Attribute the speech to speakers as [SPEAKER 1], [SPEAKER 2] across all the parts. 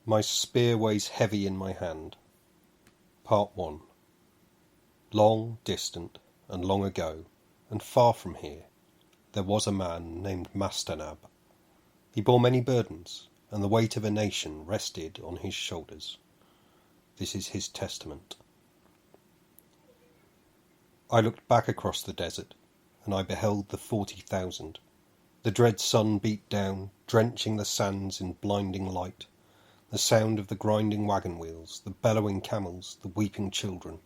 [SPEAKER 1] My spear weighs heavy in my hand. Part 1. Long, distant, and long ago, and far from here, there was a man named Mastanab. He bore many burdens, and the weight of a nation rested on his shoulders. This is his testament. I looked back across the desert, and I beheld the 40,000. The dread sun beat down, drenching the sands in blinding light. The sound of the grinding wagon wheels, the bellowing camels, the weeping children,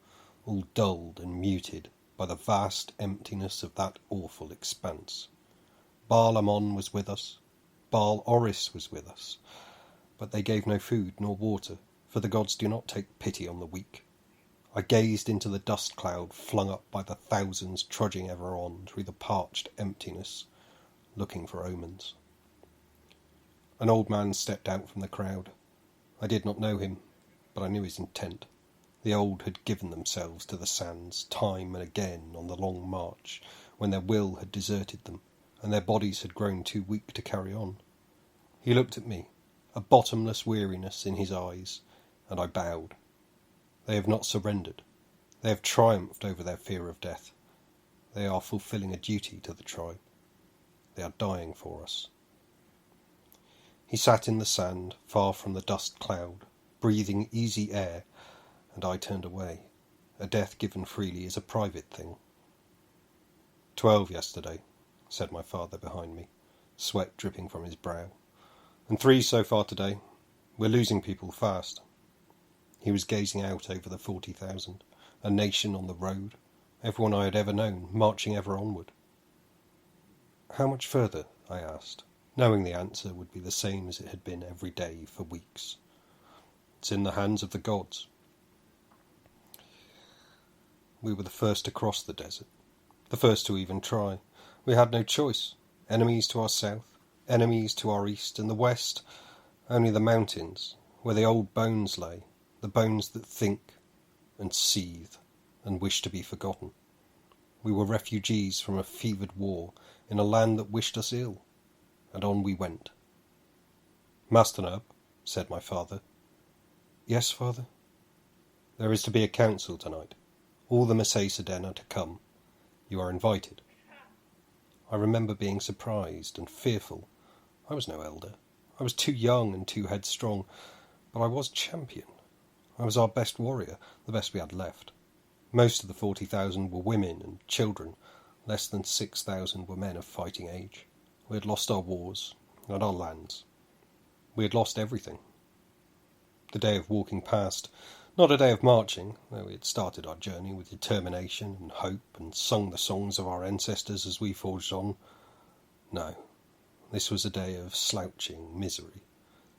[SPEAKER 1] all dulled and muted by the vast emptiness of that awful expanse. Baal Ammon was with us, Baal Oris was with us, but they gave no food nor water, for the gods do not take pity on the weak. I gazed into the dust cloud flung up by the thousands trudging ever on through the parched emptiness, looking for omens. An old man stepped out from the crowd. I did not know him, but I knew his intent. The old had given themselves to the sands time and again on the long march, when their will had deserted them, and their bodies had grown too weak to carry on. He looked at me, a bottomless weariness in his eyes, and I bowed. They have not surrendered. They have triumphed over their fear of death. They are fulfilling a duty to the tribe. They are dying for us. He sat in the sand, far from the dust cloud, breathing easy air, and I turned away. A death given freely is a private thing. 12 yesterday, said my father behind me, sweat dripping from his brow. And 3 so far today. We're losing people fast. He was gazing out over the 40,000, a nation on the road, everyone I had ever known, marching ever onward. How much further? I asked, knowing the answer would be the same as it had been every day for weeks. It's in the hands of the gods. We were the first to cross the desert, the first to even try. We had no choice. Enemies to our south, enemies to our east, and the west, only the mountains, where the old bones lay, the bones that think and seethe and wish to be forgotten. We were refugees from a fevered war in a land that wished us ill, and on we went. Mastanab, said my father. Yes, father? There is to be a council tonight. All the Masai Seden are to come. You are invited. I remember being surprised and fearful. I was no elder. I was too young and too headstrong, but I was champion. I was our best warrior, the best we had left. Most of the 40,000 were women and children. Less than 6,000 were men of fighting age. We had lost our wars and our lands. We had lost everything. The day of walking past, not a day of marching, though we had started our journey with determination and hope and sung the songs of our ancestors as we forged on. No, this was a day of slouching misery.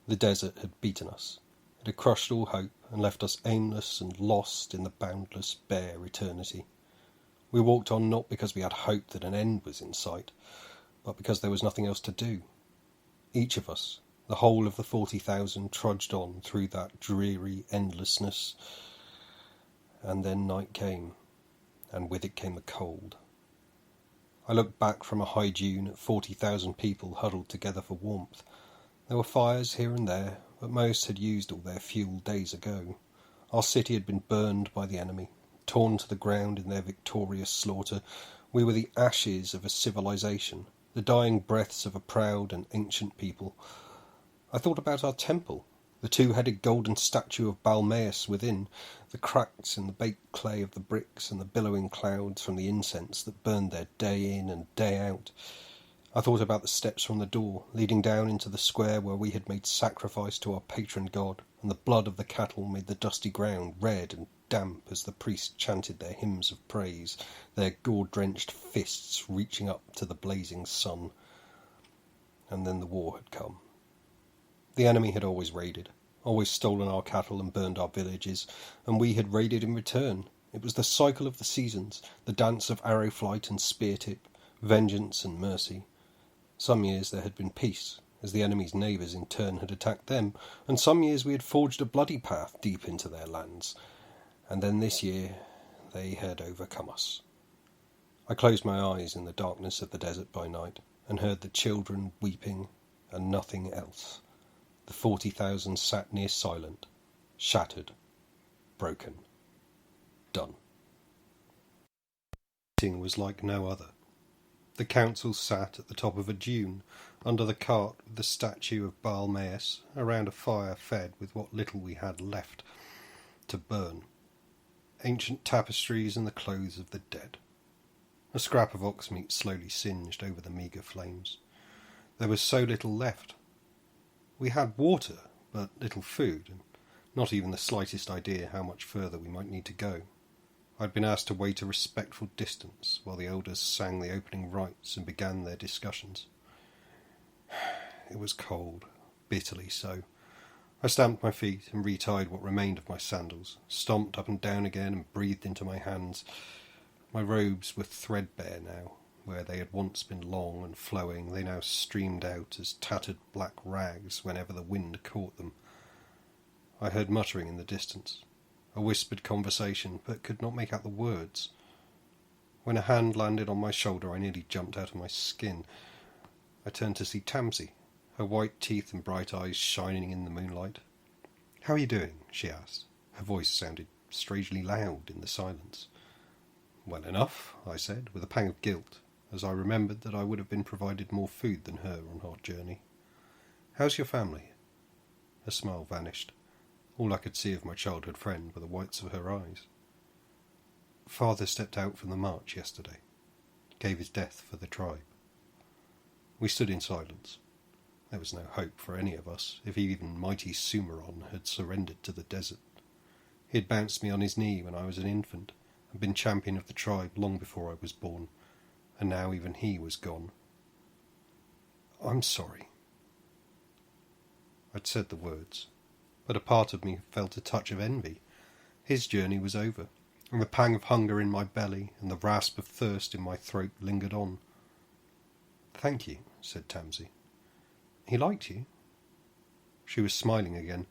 [SPEAKER 1] The desert had beaten us. It had crushed all hope and left us aimless and lost in the boundless, bare eternity. We walked on not because we had hope that an end was in sight, but because there was nothing else to do. Each of us, the whole of the 40,000, trudged on through that dreary endlessness, and then night came, and with it came the cold. I looked back from a high dune at 40,000 people huddled together for warmth. There were fires here and there, but most had used all their fuel days ago. Our city had been burned by the enemy, torn to the ground in their victorious slaughter. We were the ashes of a civilization, the dying breaths of a proud and ancient people. I thought about our temple, the 2-headed golden statue of Balmaeus within, the cracks in the baked clay of the bricks and the billowing clouds from the incense that burned there day in and day out. I thought about the steps from the door, leading down into the square where we had made sacrifice to our patron god, and the blood of the cattle made the dusty ground red and damp as the priests chanted their hymns of praise, their gore-drenched fists reaching up to the blazing sun. And then the war had come. The enemy had always raided, always stolen our cattle and burned our villages, and we had raided in return. It was the cycle of the seasons, the dance of arrow flight and spear tip, vengeance and mercy. Some years there had been peace, as the enemy's neighbours in turn had attacked them, and some years we had forged a bloody path deep into their lands, and then this year they had overcome us. I closed my eyes in the darkness of the desert by night, and heard the children weeping, and nothing else. The 40,000 sat near silent, shattered, broken, done. The meeting was like no other. The council sat at the top of a dune, under the cart with the statue of Baal-Maes, around a fire fed with what little we had left to burn. Ancient tapestries and the clothes of the dead. A scrap of ox meat slowly singed over the meagre flames. There was so little left. We had water, but little food, and not even the slightest idea how much further we might need to go. I'd been asked to wait a respectful distance while the elders sang the opening rites and began their discussions. It was cold, bitterly so. I stamped my feet and retied what remained of my sandals, stomped up and down again and breathed into my hands. My robes were threadbare now. Where they had once been long and flowing, they now streamed out as tattered black rags whenever the wind caught them. I heard muttering in the distance, a whispered conversation, but could not make out the words. When a hand landed on my shoulder, I nearly jumped out of my skin. I turned to see Tamsy, her white teeth and bright eyes shining in the moonlight. "How are you doing?" she asked. Her voice sounded strangely loud in the silence. "Well enough," I said, with a pang of guilt, as I remembered that I would have been provided more food than her on our journey. "How's your family?" Her smile vanished. All I could see of my childhood friend were the whites of her eyes. "Father stepped out from the march yesterday. Gave his death for the tribe." We stood in silence. There was no hope for any of us, if even mighty Sumeron had surrendered to the desert. He had bounced me on his knee when I was an infant, and been champion of the tribe long before I was born, and now even he was gone. "I'm sorry." I'd said the words, but a part of me felt a touch of envy. His journey was over, and the pang of hunger in my belly and the rasp of thirst in my throat lingered on. "Thank you," said Tamsy. "He liked you?" She was smiling again,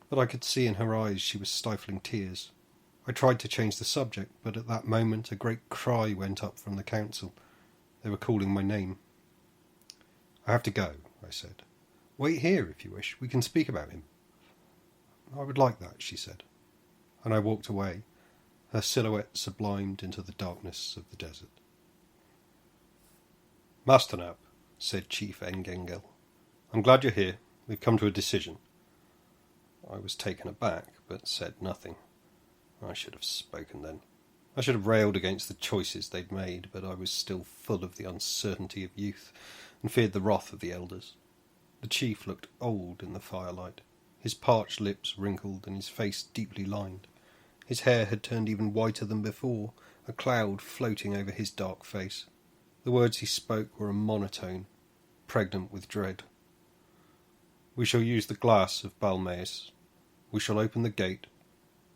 [SPEAKER 1] but I could see in her eyes she was stifling tears. I tried to change the subject, but at that moment a great cry went up from the council. They were calling my name. "I have to go," I said. "Wait here if you wish. We can speak about him." "I would like that," she said, and I walked away, her silhouette sublimed into the darkness of the desert. "Mastanab," said Chief Engengel, "I'm glad you're here. We've come to a decision." I was taken aback, but said nothing. I should have spoken then. I should have railed against the choices they'd made, but I was still full of the uncertainty of youth, and feared the wrath of the elders. The chief looked old in the firelight, his parched lips wrinkled and his face deeply lined. His hair had turned even whiter than before, a cloud floating over his dark face. The words he spoke were a monotone, pregnant with dread. "We shall use the glass of Baal-Maes. We shall open the gate.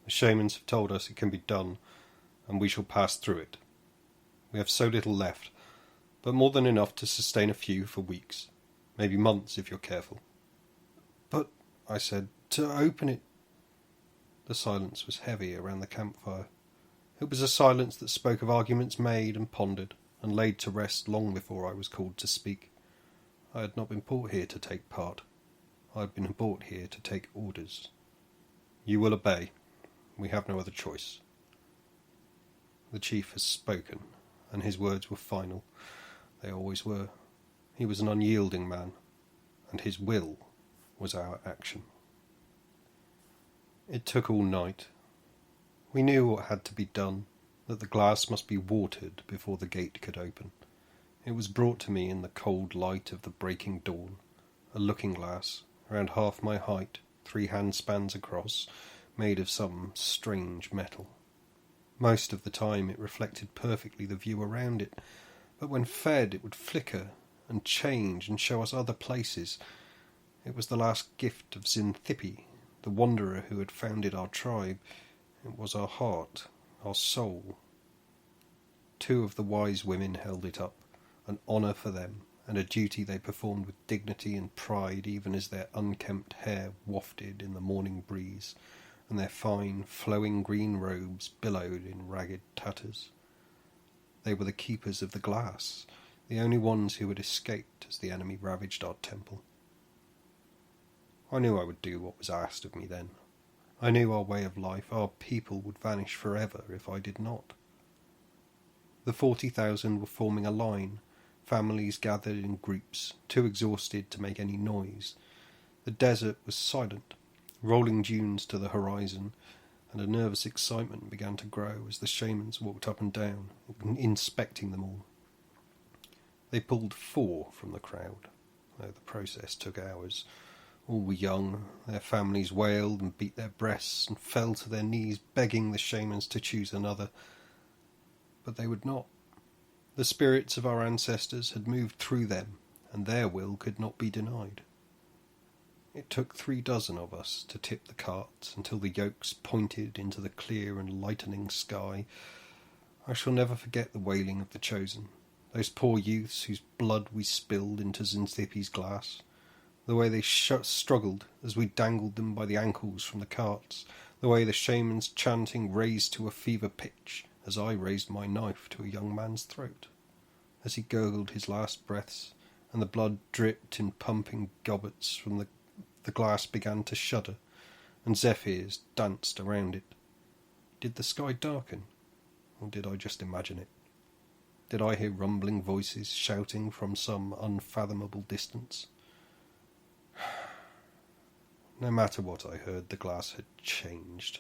[SPEAKER 1] The shamans have told us it can be done, and we shall pass through it. We have so little left, but more than enough to sustain a few for weeks, maybe months if you're careful." "But," I said, "to open it—" The silence was heavy around the campfire. It was a silence that spoke of arguments made and pondered, and laid to rest long before I was called to speak. I had not been brought here to take part. I had been brought here to take orders. "You will obey. We have no other choice." The chief has spoken, and his words were final. They always were. He was an unyielding man, and his will was our action. It took all night. We knew what had to be done, that the glass must be watered before the gate could open. It was brought to me in the cold light of the breaking dawn, a looking-glass, around half my height, 3 handspans across, made of some strange metal. Most of the time it reflected perfectly the view around it, but when fed it would flicker and change and show us other places. It was the last gift of Xinthippe, the wanderer who had founded our tribe. It was our heart, our soul. 2 of the wise women held it up, an honour for them, and a duty they performed with dignity and pride, even as their unkempt hair wafted in the morning breeze, and their fine, flowing green robes billowed in ragged tatters. They were the keepers of the glass, the only ones who had escaped as the enemy ravaged our temple. I knew I would do what was asked of me then. I knew our way of life, our people, would vanish forever if I did not. The 40,000 were forming a line, families gathered in groups, too exhausted to make any noise. The desert was silent, rolling dunes to the horizon, and a nervous excitement began to grow as the shamans walked up and down, inspecting them all. They pulled 4 from the crowd, though the process took hours. All were young, their families wailed and beat their breasts and fell to their knees begging the shamans to choose another. But they would not. The spirits of our ancestors had moved through them, and their will could not be denied. It took 36 of us to tip the carts until the yokes pointed into the clear and lightening sky. I shall never forget the wailing of the chosen, those poor youths whose blood we spilled into Xanthippes' glass, the way they struggled as we dangled them by the ankles from the carts, the way the shaman's chanting raised to a fever pitch as I raised my knife to a young man's throat, as he gurgled his last breaths, and the blood dripped in pumping gobbets from the glass began to shudder, and zephyrs danced around it. Did the sky darken, or did I just imagine it? Did I hear rumbling voices shouting from some unfathomable distance? No matter what I heard, the glass had changed.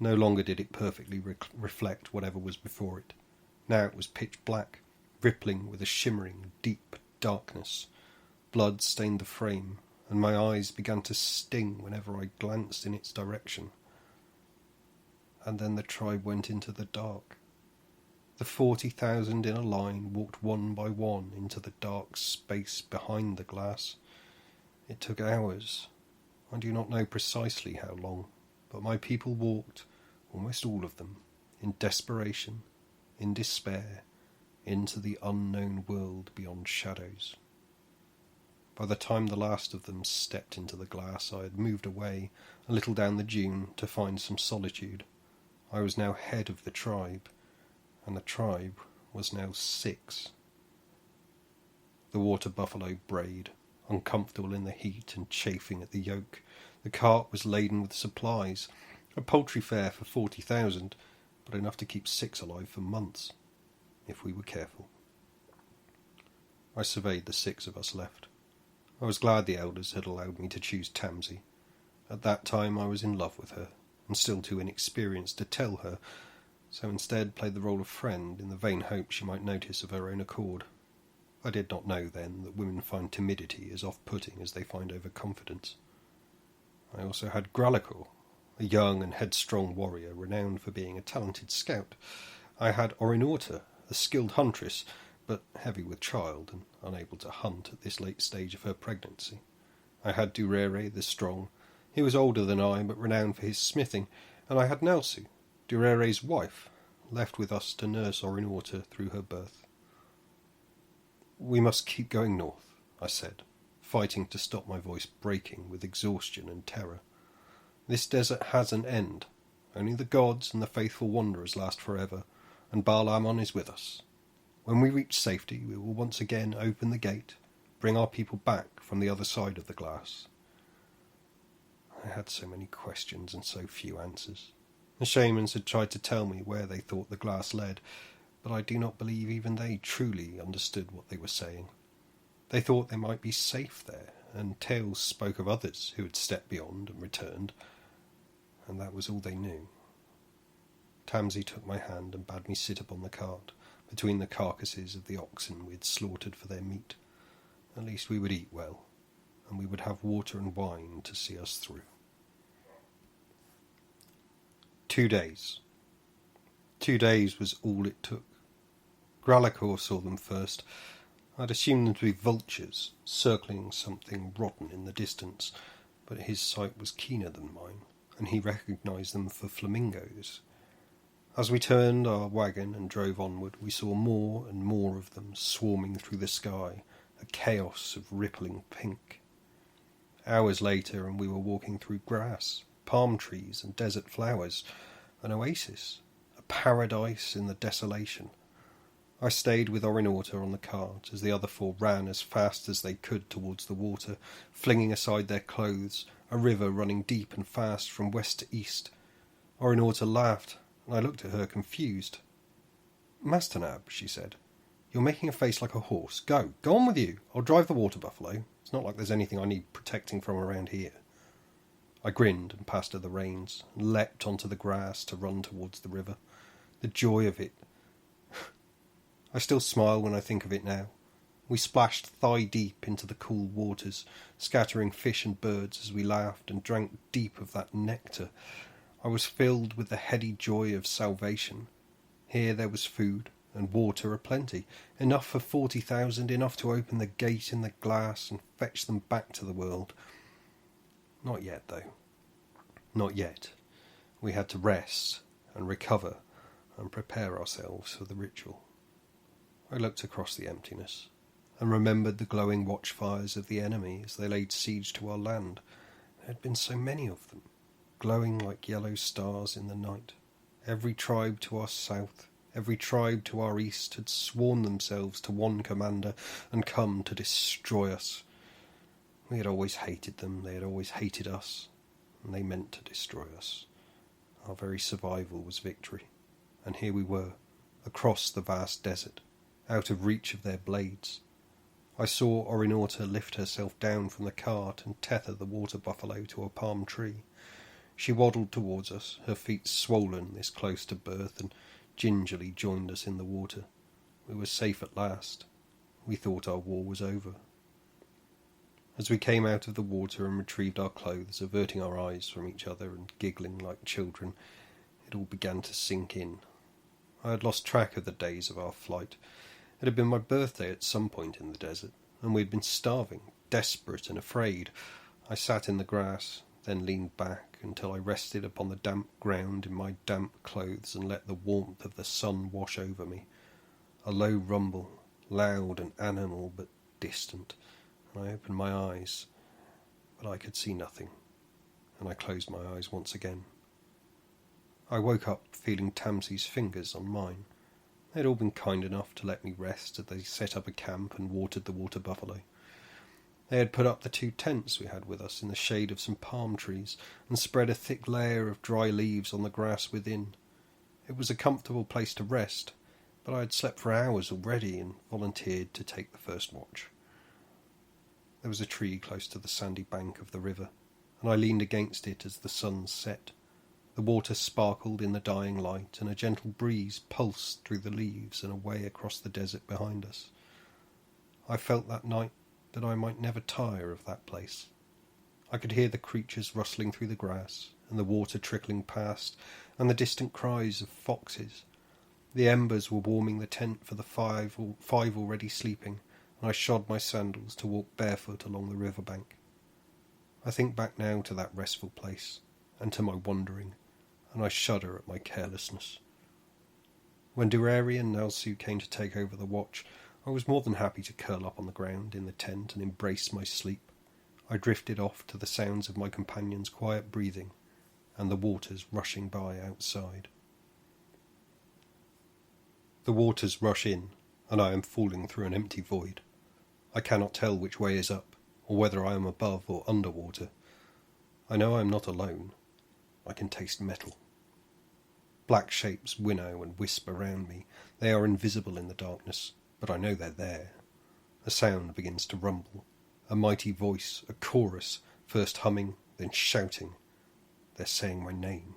[SPEAKER 1] No longer did it perfectly reflect whatever was before it. Now it was pitch black, rippling with a shimmering, deep darkness. Blood stained the frame, and my eyes began to sting whenever I glanced in its direction. And then the tribe went into the dark. The 40,000 in a line walked one by one into the dark space behind the glass. It took hours. I do not know precisely how long, but my people walked, almost all of them, in desperation, in despair, into the unknown world beyond shadows. By the time the last of them stepped into the glass, I had moved away, a little down the dune, to find some solitude. I was now head of the tribe, and the tribe was now 6. The water buffalo brayed, uncomfortable in the heat and chafing at the yoke. The cart was laden with supplies, a paltry fare for 40,000, but enough to keep 6 alive for months, if we were careful. I surveyed the 6 of us left. I was glad the elders had allowed me to choose Tamsy. At that time I was in love with her, and still too inexperienced to tell her, so instead played the role of friend in the vain hope she might notice of her own accord. I did not know then that women find timidity as off-putting as they find overconfidence. I also had Grallichor, a young and headstrong warrior renowned for being a talented scout. I had Orinorta, a skilled huntress, but heavy with child and unable to hunt at this late stage of her pregnancy. I had Durere the strong. He was older than I, but renowned for his smithing, and I had Nelsu, Durere's wife, left with us to nurse Orinorta through her birth. "We must keep going north," I said, fighting to stop my voice breaking with exhaustion and terror. "This desert has an end. Only the gods and the faithful wanderers last forever, and Baal-Amon is with us. When we reach safety, we will once again open the gate, bring our people back from the other side of the glass." I had so many questions and so few answers. The shamans had tried to tell me where they thought the glass led, but I do not believe even they truly understood what they were saying. They thought they might be safe there, and tales spoke of others who had stepped beyond and returned, and that was all they knew. Tamsy took my hand and bade me sit upon the cart, between the carcasses of the oxen we had slaughtered for their meat. At least we would eat well, and we would have water and wine to see us through. 2 days. 2 days was all it took. Grallichor saw them first. I'd assumed them to be vultures, circling something rotten in the distance, but his sight was keener than mine, and he recognised them for flamingos. As we turned our wagon and drove onward, we saw more and more of them swarming through the sky, a chaos of rippling pink. Hours later, and we were walking through grass, palm trees and desert flowers, an oasis, a paradise in the desolation. I stayed with Orinauta on the cart as the other four ran as fast as they could towards the water, flinging aside their clothes, a river running deep and fast from west to east. Orinauta laughed, and I looked at her confused. "Mastanab," she said, "you're making a face like a horse. Go on with you. I'll drive the water buffalo. It's not like there's anything I need protecting from around here." I grinned and passed her the reins, and leapt onto the grass to run towards the river. The joy of it! I still smile when I think of it now. We splashed thigh-deep into the cool waters, scattering fish and birds as we laughed and drank deep of that nectar. I was filled with the heady joy of salvation. Here there was food and water aplenty, enough for 40,000, enough to open the gate in the glass and fetch them back to the world. Not yet, though. Not yet. We had to rest and recover and prepare ourselves for the ritual. I looked across the emptiness and remembered the glowing watchfires of the enemy as they laid siege to our land. There had been so many of them, glowing like yellow stars in the night. Every tribe to our south, every tribe to our east had sworn themselves to one commander and come to destroy us. We had always hated them, they had always hated us, and they meant to destroy us. Our very survival was victory, and here we were, across the vast desert, out of reach of their blades. I saw Orinauta lift herself down from the cart and tether the water buffalo to a palm tree. She waddled towards us, her feet swollen this close to birth, and gingerly joined us in the water. We were safe at last. We thought our war was over. As we came out of the water and retrieved our clothes, averting our eyes from each other and giggling like children, it all began to sink in. I had lost track of the days of our flight. It had been my birthday at some point in the desert, and we had been starving, desperate and afraid. I sat in the grass, then leaned back until I rested upon the damp ground in my damp clothes and let the warmth of the sun wash over me. A low rumble, loud and animal but distant, and I opened my eyes, but I could see nothing, and I closed my eyes once again. I woke up feeling Tamsy's fingers on mine. They had all been kind enough to let me rest as they set up a camp and watered the water buffalo. They had put up the 2 tents we had with us in the shade of some palm trees and spread a thick layer of dry leaves on the grass within. It was a comfortable place to rest, but I had slept for hours already and volunteered to take the first watch. There was a tree close to the sandy bank of the river, and I leaned against it as the sun set. The water sparkled in the dying light, and a gentle breeze pulsed through the leaves and away across the desert behind us. I felt that night that I might never tire of that place. I could hear the creatures rustling through the grass, and the water trickling past, and the distant cries of foxes. The embers were warming the tent for the five already sleeping, and I shod my sandals to walk barefoot along the river bank. I think back now to that restful place, and to my wandering, and I shudder at my carelessness. When Durari and Nalsu came to take over the watch, I was more than happy to curl up on the ground in the tent and embrace my sleep. I drifted off to the sounds of my companion's quiet breathing and the waters rushing by outside. The waters rush in, and I am falling through an empty void. I cannot tell which way is up, or whether I am above or under water. I know I am not alone. I can taste metal. Black shapes winnow and wisp around me. They are invisible in the darkness, but I know they're there. A sound begins to rumble. A mighty voice, a chorus, first humming, then shouting. They're saying my name.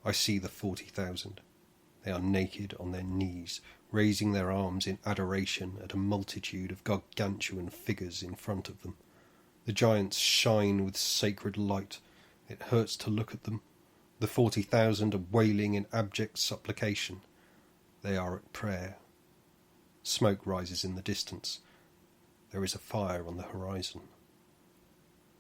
[SPEAKER 1] I see the 40,000. They are naked on their knees, raising their arms in adoration at a multitude of gargantuan figures in front of them. The giants shine with sacred light. It hurts to look at them. The 40,000 are wailing in abject supplication. They are at prayer. Smoke rises in the distance. There is a fire on the horizon.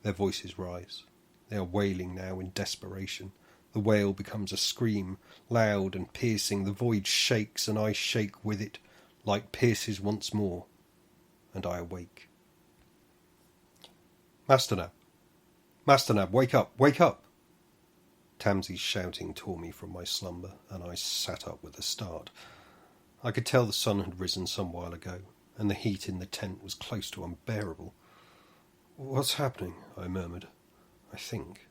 [SPEAKER 1] Their voices rise. They are wailing now in desperation. The wail becomes a scream, loud and piercing. The void shakes, and I shake with it. Light pierces once more, and I awake. Mastanab! Mastanab, wake up! Wake up! Tamsy's shouting tore me from my slumber, and I sat up with a start. I could tell the sun had risen some while ago, and the heat in the tent was close to unbearable. "What's happening?" I murmured. "I think.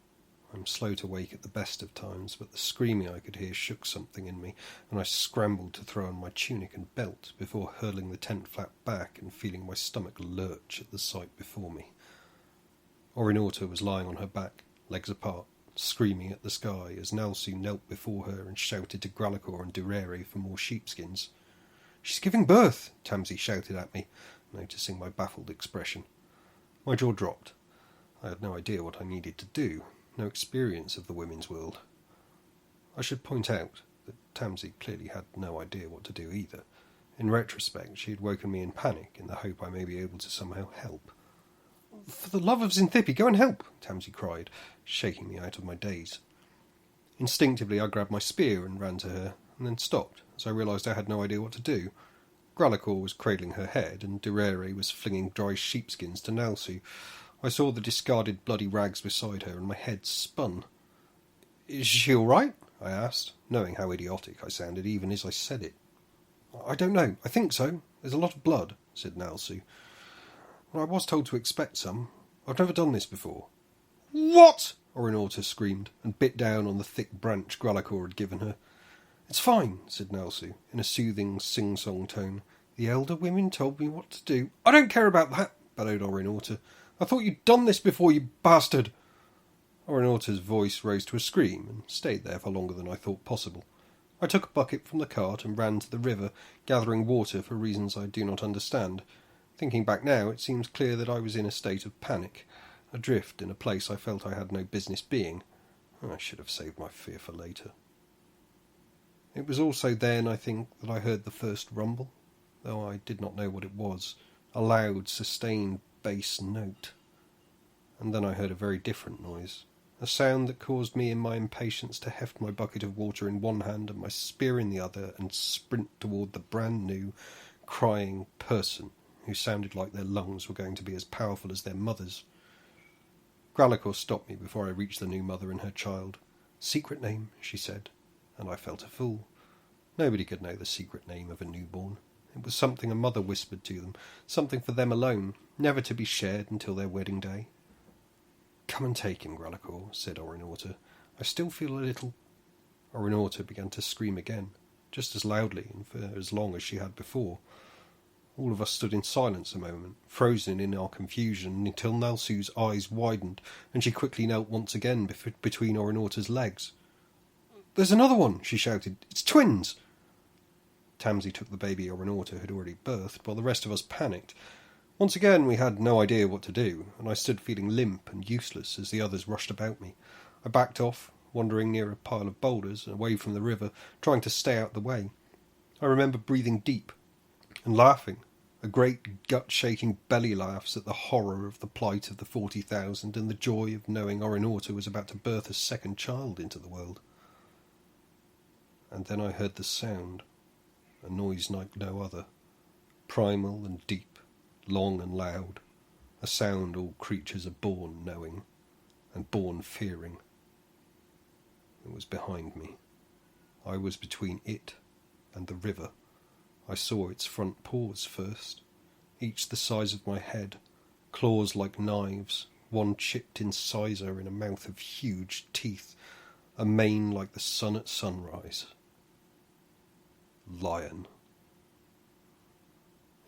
[SPEAKER 1] I'm slow to wake at the best of times, but the screaming I could hear shook something in me, and I scrambled to throw on my tunic and belt before hurling the tent flap back and feeling my stomach lurch at the sight before me. Orinauta was lying on her back, legs apart, screaming at the sky as Nalsu knelt before her and shouted to Gralacor and Durere for more sheepskins. "She's giving birth!" Tamsy shouted at me, noticing my baffled expression. My jaw dropped. I had no idea what I needed to do, no experience of the women's world. I should point out that Tamsy clearly had no idea what to do either. In retrospect, she had woken me in panic in the hope I may be able to somehow help. "For the love of Xanthippe, go and help!" Tamsy cried, shaking me out of my daze. Instinctively I grabbed my spear and ran to her, and then stopped as I realised I had no idea what to do. Gralacor was cradling her head, and Durere was flinging dry sheepskins to Nalsu. I saw the discarded bloody rags beside her, and my head spun. "Is she all right?" I asked, knowing how idiotic I sounded even as I said it. "I don't know. I think so. There's a lot of blood," said Nalsu. "Well, I was told to expect some. I've never done this before." "What?" Orinauta screamed, and bit down on the thick branch Gralacor had given her. "It's fine," said Nalsu, in a soothing, sing-song tone. "The elder women told me what to do." "I don't care about that," bellowed Orinauta. "I thought you'd done this before, you bastard!" Orinauta's voice rose to a scream, and stayed there for longer than I thought possible. I took a bucket from the cart and ran to the river, gathering water for reasons I do not understand. Thinking back now, it seems clear that I was in a state of panic, adrift in a place I felt I had no business being. I should have saved my fear for later. It was also then, I think, that I heard the first rumble, though I did not know what it was, a loud, sustained bass note. And then I heard a very different noise, a sound that caused me in my impatience to heft my bucket of water in one hand and my spear in the other and sprint toward the brand new, crying person who sounded like their lungs were going to be as powerful as their mother's. Gralacor stopped me before I reached the new mother and her child. "Secret name," she said, and I felt a fool. Nobody could know the secret name of a newborn. It was something a mother whispered to them, something for them alone, never to be shared until their wedding day. "Come and take him, Gralacor," said Orinauta. "I still feel a little—" Orinauta began to scream again, just as loudly and for as long as she had before. All of us stood in silence a moment, frozen in our confusion, until Nalsu's eyes widened, and she quickly knelt once again between Orinauta's legs. "There's another one!" she shouted. "It's twins!" Tamsy took the baby Orinauta had already birthed, while the rest of us panicked. Once again we had no idea what to do, and I stood feeling limp and useless as the others rushed about me. I backed off, wandering near a pile of boulders, away from the river, trying to stay out the way. I remember breathing deep and laughing, a great gut-shaking belly laughs at the horror of the plight of the 40,000 and the joy of knowing Orinauta was about to birth a second child into the world. And then I heard the sound, a noise like no other, primal and deep, long and loud, a sound all creatures are born knowing, and born fearing. It was behind me. I was between it and the river. I saw its front paws first, each the size of my head, claws like knives, one chipped incisor in a mouth of huge teeth, a mane like the sun at sunrise. Lion.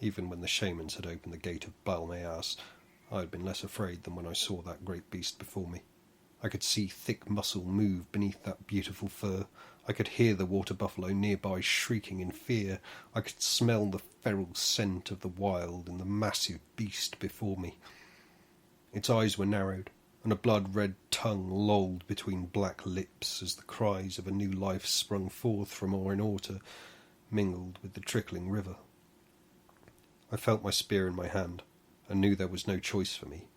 [SPEAKER 1] Even when the shamans had opened the gate of Balmeas, I had been less afraid than when I saw that great beast before me. I could see thick muscle move beneath that beautiful fur. I could hear the water buffalo nearby shrieking in fear. I could smell the feral scent of the wild in the massive beast before me. Its eyes were narrowed, and a blood-red tongue lolled between black lips as the cries of a new life sprung forth from Orinauta, mingled with the trickling river. I felt my spear in my hand, and knew there was no choice for me.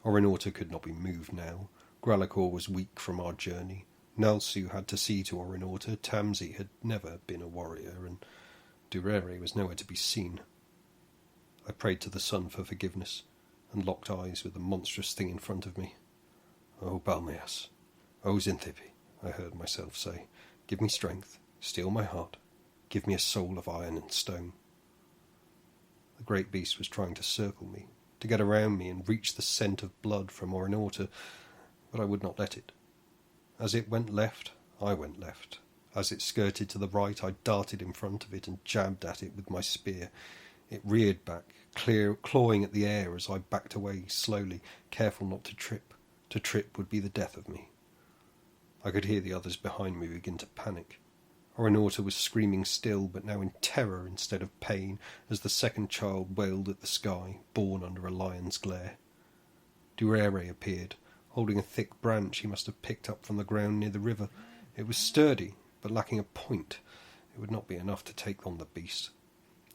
[SPEAKER 1] Orinauta could not be moved now. Gralacor was weak from our journey. Nalsu had to see to Orinauta. Tamsy had never been a warrior, and Durere was nowhere to be seen. I prayed to the sun for forgiveness, and locked eyes with the monstrous thing in front of me. "Oh, Balmeas, oh, Xanthippe," I heard myself say, "give me strength, steel my heart, Give me a soul of iron and stone. The great beast was trying to circle me, to get around me and reach the scent of blood from Orinota, but I would not let it. As it went left, I went left. As it skirted to the right, I darted in front of it and jabbed at it with my spear. It reared back, clawing at the air as I backed away slowly, careful not to trip. To trip would be the death of me. I could hear the others behind me begin to panic. Orinota was screaming still, but now in terror instead of pain, as the second child wailed at the sky, born under a lion's glare. Durere appeared, holding a thick branch he must have picked up from the ground near the river. It was sturdy, but lacking a point. It would not be enough to take on the beast.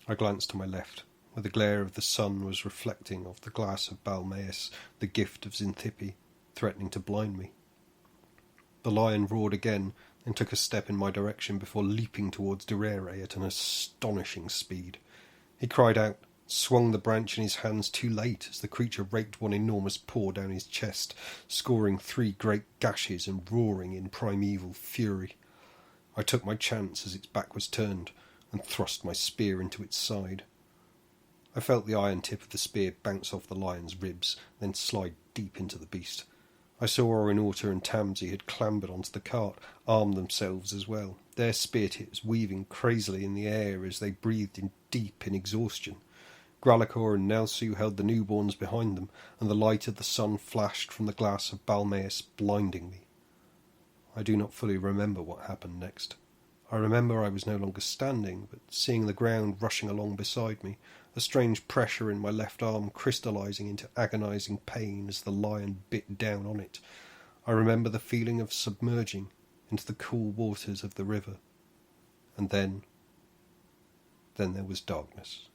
[SPEAKER 1] I glanced to my left, where the glare of the sun was reflecting off the glass of Balmaeus, the gift of Xanthippe, threatening to blind me. The lion roared again, and took a step in my direction before leaping towards Durere at an astonishing speed. He cried out, swung the branch in his hands too late as the creature raked one enormous paw down his chest, scoring 3 great gashes and roaring in primeval fury. I took my chance as its back was turned, and thrust my spear into its side. I felt the iron tip of the spear bounce off the lion's ribs, then slide deep into the beast. I saw Orinota and Tamsi had clambered onto the cart, armed themselves as well, their spear tips weaving crazily in the air as they breathed in deep in exhaustion. Gralachor and Nelsu held the newborns behind them, and the light of the sun flashed from the glass of Balmaeus, blinding me. I do not fully remember what happened next. I remember I was no longer standing, but seeing the ground rushing along beside me, a strange pressure in my left arm crystallizing into agonizing pain as the lion bit down on it. I remember the feeling of submerging into the cool waters of the river. And then there was darkness.